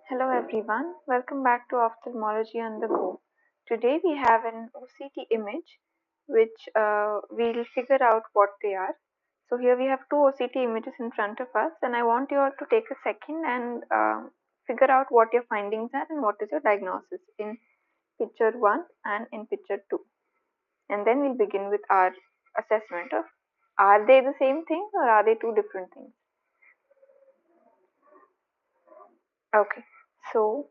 Hello everyone, welcome back to Ophthalmology on the Go. Today we have an OCT image which we'll figure out what they are. So here we have two OCT images in front of us and I want you all to take a second and figure out what your findings are and what is your diagnosis in picture 1 and in picture 2. And then we'll begin with our assessment of are they the same thing or are they two different things. Okay, so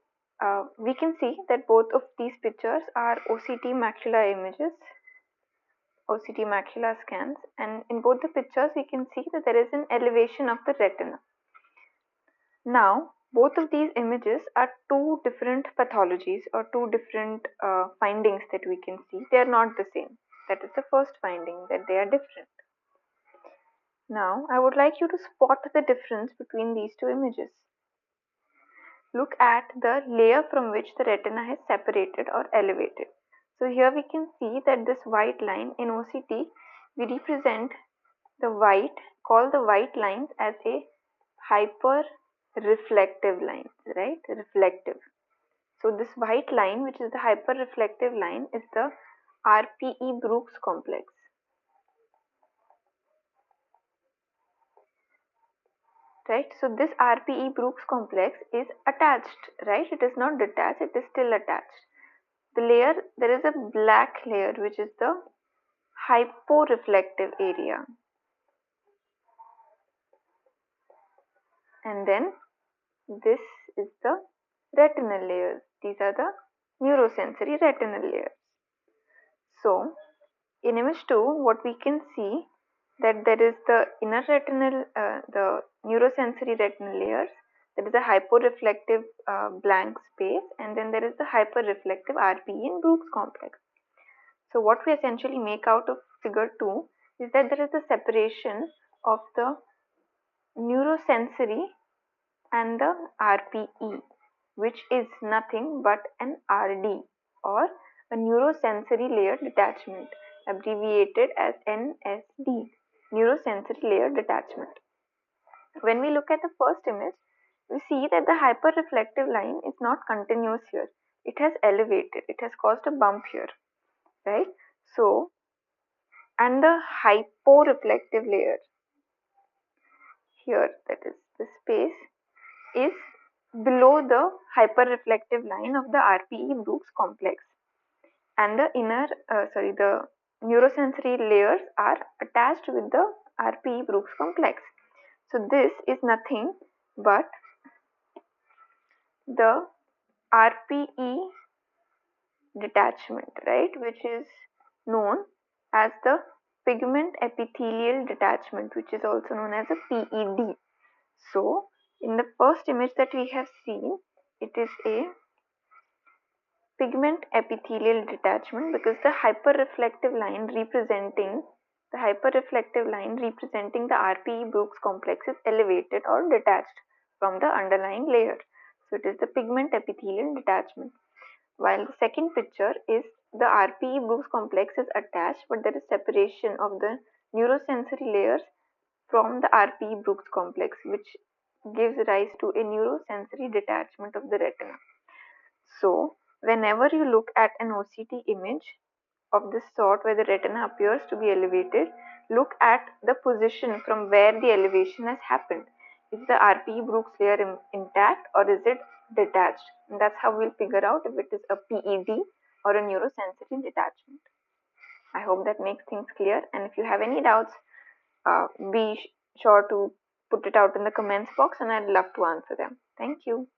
we can see that both of these pictures are OCT macula images, OCT macula scans, and in both the pictures we can see that there is an elevation of the retina. Now, both of these images are two different pathologies or two different findings that we can see. They are not the same. That is the first finding, that they are different. Now, I would like you to spot the difference between these two images. Look at the layer from which the retina has separated or elevated. So here we can see that this white line in OCT, we represent the white, call the white lines as a hyper-reflective lines, right? Reflective. So this white line, which is the hyper-reflective line, is the RPE Brooks complex. Right, so this RPE Brooks complex is attached, right? It is not detached, it is still attached. The layer, there is a black layer which is the hyporeflective area, and then this is the retinal layers. These are the neurosensory retinal layers. So in image 2 what we can see that there is the inner retinal, the neurosensory retinal layers, there is a hyporeflective blank space, and then there is the hyperreflective RPE and Brooks complex. So what we essentially make out of figure 2 is that there is a separation of the neurosensory and the RPE, which is nothing but an RD or a neurosensory layer detachment, abbreviated as NSD, neurosensory layer detachment. When we look at the first image, we see that the hyperreflective line is not continuous here. It has elevated, it has caused a bump here, right? So, and the hyporeflective layer here, that is the space, is below the hyperreflective line of the RPE Brooks complex, and the the neurosensory layers are attached with the RPE Brooks complex. So this is nothing but the RPE detachment, right, which is known as the pigment epithelial detachment, which is also known as a PED. So in the first image that we have seen, it is a pigment epithelial detachment because the hyperreflective line representing the RPE Brooks complex is elevated or detached from the underlying layer. So it is the pigment epithelial detachment. While the second picture is the RPE Brooks complex is attached, but there is separation of the neurosensory layers from the RPE Brooks complex, which gives rise to a neurosensory detachment of the retina. So, whenever you look at an OCT image of this sort where the retina appears to be elevated, look at the position from where the elevation has happened. Is the RPE Brooks layer intact or is it detached? And that's how we'll figure out if it is a PED or a neurosensory detachment. I hope that makes things clear, and if you have any doubts, be sure to put it out in the comments box and I'd love to answer them. Thank you.